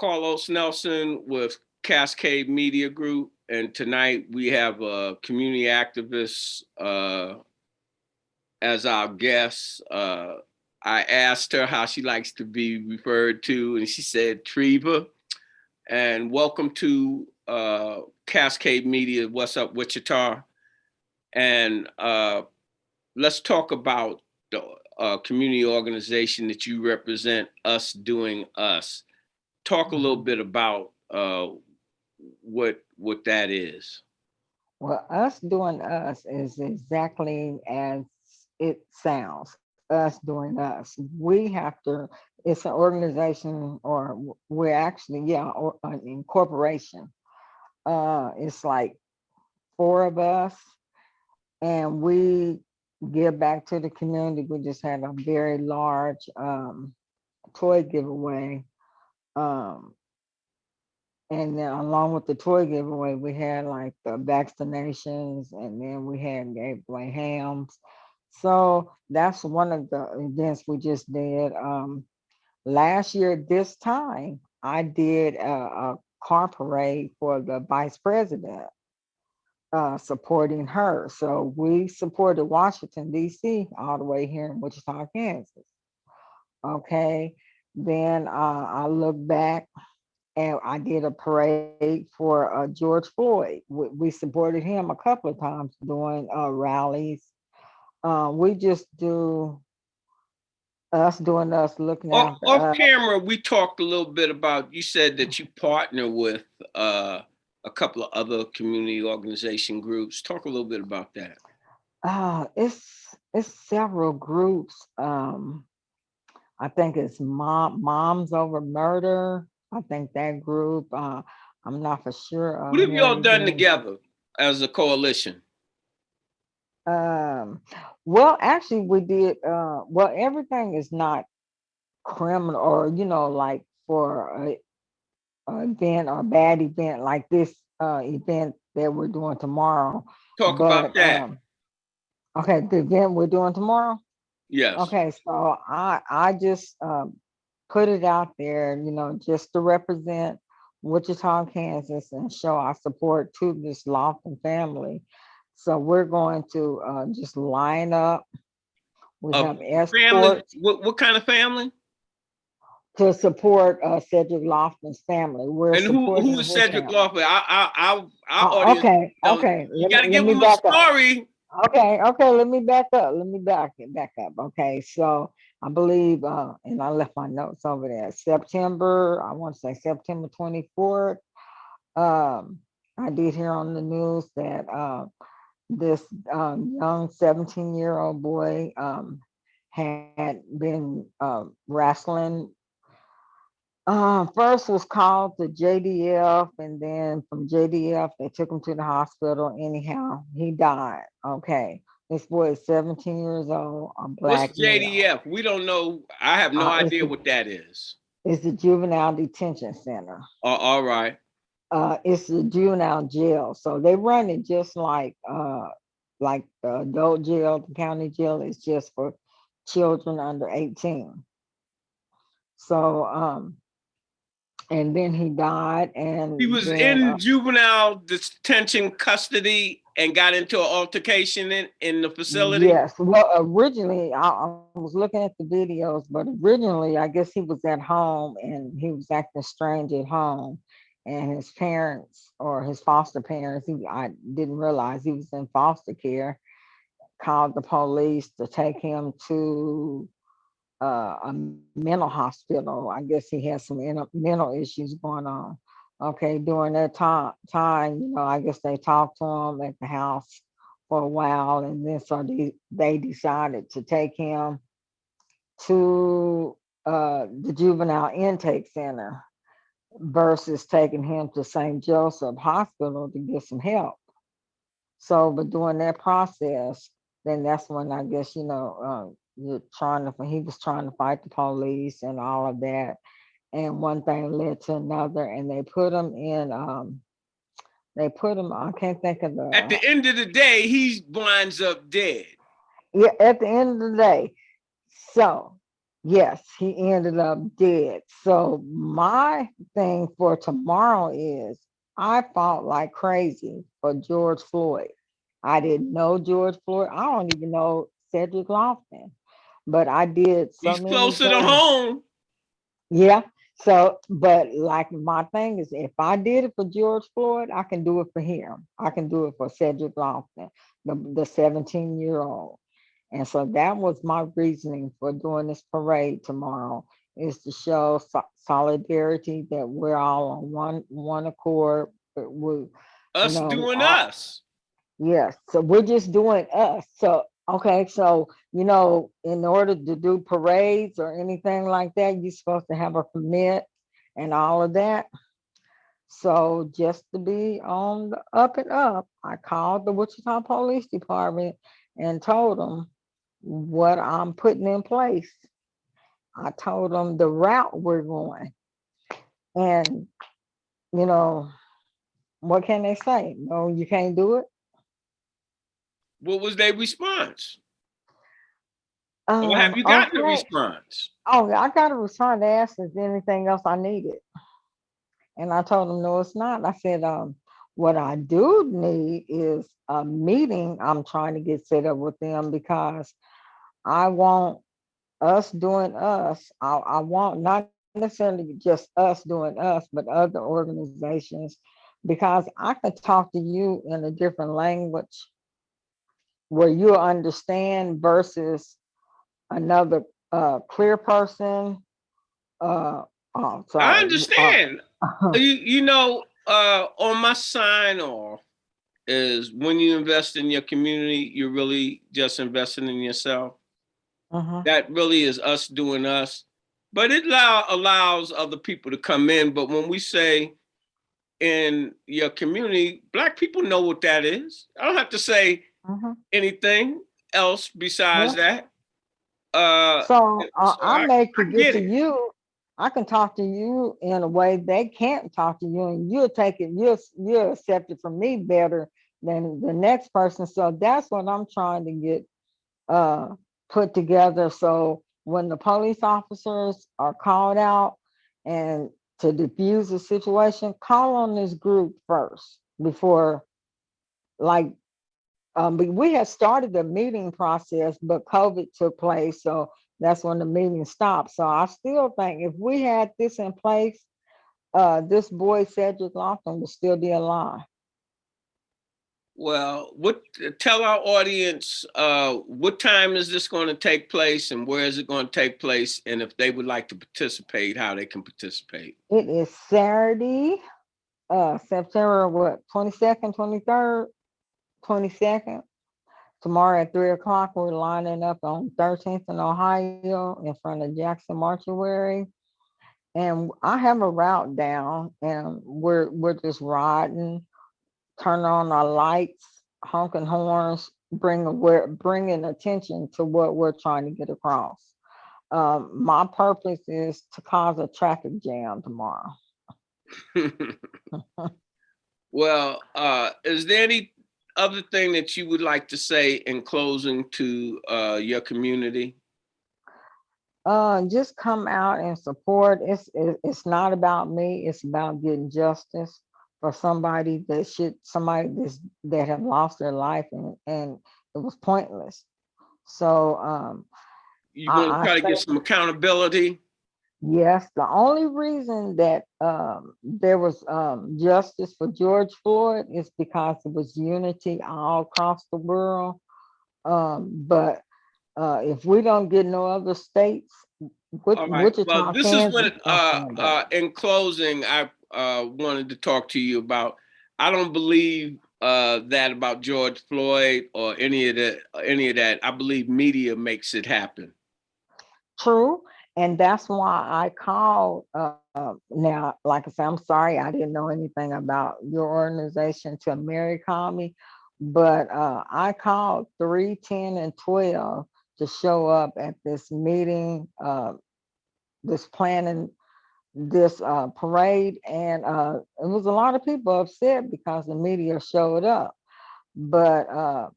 Carlos Nelson with Cascade Media Group, and tonight we have a community activist as our guest. I asked her how she likes to be referred to, and she said Treva. And welcome to Cascade Media. What's up, Wichita? And let's talk about the community organization that you represent, Us Doing Us. Talk a little bit about what that is. Well, us doing us is exactly as it sounds. Us doing us. We have to. It's an organization, or we're actually, or an incorporation. It's like four of us, and we give back to the community. We just had a very large toy giveaway. Um, And then along with the toy giveaway, we had like the vaccinations, and then we had gave away hams. So that's one of the events we just did. Last year, this time, I did a car parade for the vice president, supporting her. So we supported Washington, D.C., all the way here in Wichita, Kansas. Okay. Then I look back and I did a parade for George Floyd. We supported him a couple of times doing rallies. We just do us doing us, looking after Off us. camera, we talked a little bit about. You said that you partner with a couple of other community organization groups. Talk a little bit about that. It's several groups. I think it's Moms Over Murder. I think that group. I'm not for sure What of have y'all Mary done Jane. together as a coalition? Um, well, actually, we did. Well, everything is not criminal, or like for a event or bad event like this event that we're doing tomorrow. Talk about But that. okay, the event we're doing tomorrow. Yes. Okay, so I just put it out there, just to represent Wichita, Kansas, and show our support to this Lofton family. So we're going to just line up. We A have family. escorts What kind of family? to support Cedric Lofton's family. We're And who supporting is his Cedric family. Lawford? Our Oh, audience okay, know. okay. You got to Let give me them a back up. story. Okay, okay. Let me back up. Let me back up. Okay, so I believe, and I left my notes over there. September, I want to say September 24th. Um, I did hear on the news that this young 17-year-old boy had been wrestling. First was called to JDF, and then from JDF they took him to the hospital. Anyhow, he died. Okay, this boy is 17 years old, a What's black male. JDF? We don't know. I have no It's idea the what that is. Juvenile Detention Center. All right. It's the juvenile jail, so they run it just like the adult jail. The county jail is just for children under 18. So and then he died, He and was then in juvenile detention custody and got into an altercation in the facility. yes. Well, originally, I was looking at the videos, but originally, I guess he was at home and he was acting strange at home. And his parents, or his foster parents, I didn't realize he was in foster care, called the police to take him to a mental hospital. I guess he had some mental issues going on. Okay, during that time, I guess they talked to him at the house for a while, and then so they decided to take him to the juvenile intake center versus taking him to St. Joseph Hospital to get some help. So, but during that process, then that's when I guess he was trying to fight the police and all of that, and one thing led to another, and they put him. I can't think of At the the end of the day, he winds up dead. yeah. At the end of the day, so. Yes, he ended up dead. So my thing for tomorrow is I fought like crazy for George Floyd. I didn't know George Floyd. I don't even know Cedric Lofton, but I did so He's many closer to things. home. Yeah. So, but like my thing is, if I did it for George Floyd, I can do it for him. I can do it for Cedric Lofton, the 17-year-old. And so that was my reasoning for doing this parade tomorrow is to show solidarity that we're all on one accord. But we, you Us know, doing us. yes. So we're just doing us. So okay. So in order to do parades or anything like that, you're supposed to have a permit and all of that. So just to be on the up and up, I called the Wichita Police Department and told them what I'm putting in place. I told them the route we're going. And, you know, what can they say? No, you can't do it. What was their response? Or have you gotten a Okay. response? Oh, I got to respond to ask if there's anything else I needed. And I told them, no, it's not. I said, what I do need is a meeting I'm trying to get set up with them because I want us doing us. I want not necessarily just us doing us, but other organizations, because I could talk to you in a different language where you understand versus another clear person. Uh, oh, I sorry. understand. On my sign off is when you invest in your community, you're really just investing in yourself. Mhm. That really is us doing us. But it allows other people to come in. But when we say in your community, Black people know what that is. I don't have to say Mhm. anything else besides Yeah. that. Uh, So so I I, make I to get get to it. you. I can talk to you in a way they can't talk to you, and you'll take it. You'll accept it from me better than the next person. So that's what I'm trying to get uh, put together. So when the police officers are called out and to diffuse the situation, call on this group first before like we had started the meeting process, but COVID took place. So that's when the meeting stopped. So I still think if we had this in place, this boy Cedric Lofton would still be alive. Well, what tell our audience what time is this going to take place and where is it going to take place, and if they would like to participate, how they can participate. It is Saturday, September what 22nd, 23rd, 22nd. Tomorrow at 3 o'clock, we're lining up on 13th in Ohio in front of Jackson Mortuary. And I have a route down, and we're just riding, turn on our lights, honking horns, bringing attention to what we're trying to get across. My purpose is to cause a traffic jam tomorrow. Well, is there any other thing that you would like to say in closing to your community? Just come out and support. It's not about me. It's about getting justice for somebody that have lost their life and it was pointless. So You want to I try to get think some accountability? yes, the only reason that there was justice for George Floyd is because it was unity all across the world. But if we don't get no other states, All right. Well, Wichita, this is Kansas, what, gonna stand up. in closing, I wanted to talk to you about. I don't believe that about George Floyd or any of that. Any of that. I believe media makes it happen. True, and that's why I called. Now, like I said, I'm sorry I didn't know anything about your organization till Mary called me, but I called 3, 10, and 12 to show up at this meeting, this planning, this parade, and it was a lot of people upset because the media showed up, but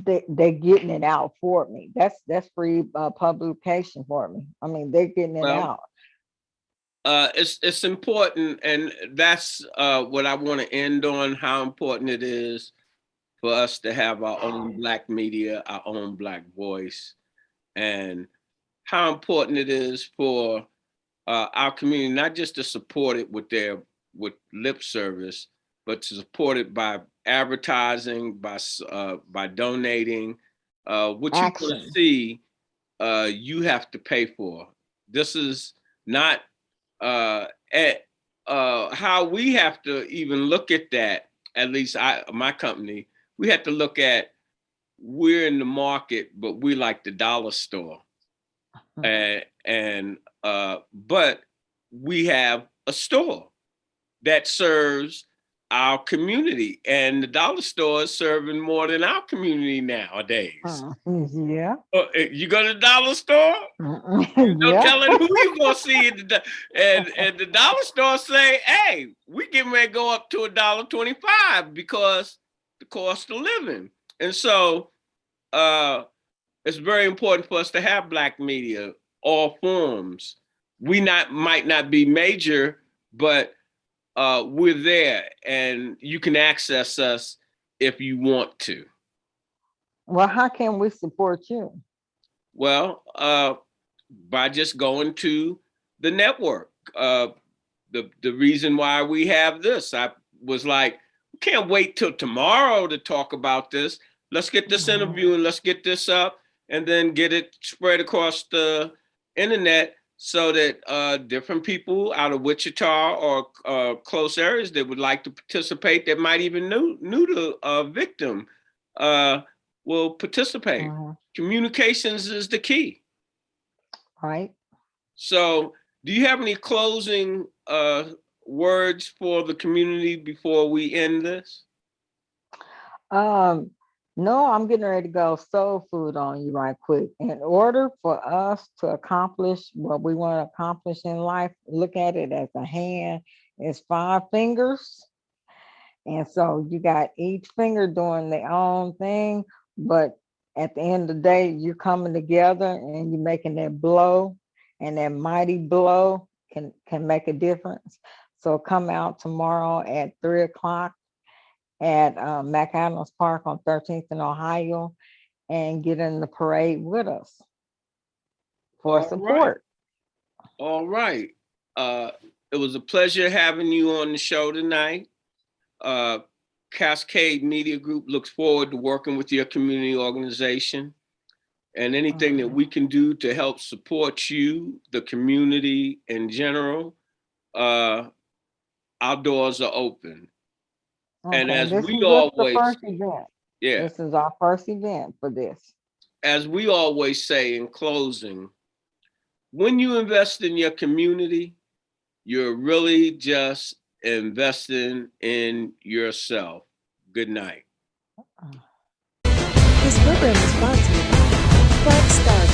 they're getting it out for me. That's free publication for me. I mean, they're getting it Well, out. it's important, and that's what I want to end on. How important it is for us to have our own Black media, our own Black voice, and how important it is for our community not just to support it with lip service, but to support it by advertising, by donating. What you want to Action. see, you have to pay for. This is not at how we have to even look at that. At least my company, we have to look at, we're in the market, but we like the dollar store, and but we have a store that serves our community, and the dollar store is serving more than our community nowadays. Yeah. You go to the dollar store, no Yeah. telling who you gonna see at and the dollar store say, "Hey, we getting ready to go up to $1.25 because the cost of living." And so, it's very important for us to have Black media, all forms. We might not be major, but we're there, and you can access us if you want to. Well, how can we support you? Well, by just going to the network. The reason why we have this, I was like, we can't wait till tomorrow to talk about this. Let's get this Mhm. interview and let's get this up, and then get it spread across the internet so that different people out of Wichita or close areas that would like to participate, that might even new to victim, uh, will participate. Mhm. Communications is the key. Right. So, do you have any closing words for the community before we end this? Um, no, I'm getting ready to go soul food on you right quick. In order for us to accomplish what we want to accomplish in life, look at it as a hand. It's five fingers. And so you got each finger doing their own thing, but at the end of the day, you're coming together and you're making that blow, and that mighty blow can make a difference. So come out tomorrow at 3 o'clock at McAdams Park on 13th in Ohio and get in the parade with us for All right. support. All right. Uh, it was a pleasure having you on the show tonight. Uh, Cascade Media Group looks forward to working with your community organization, and anything that Mhm. we can do to help support you, the community in general. Uh, our doors are open. And Okay, as this we is just the always, first event. yeah, This is our first event for this. as we always say in closing, when you invest in your community, you're really just investing in yourself. Good night. This program is brought to you by Black Star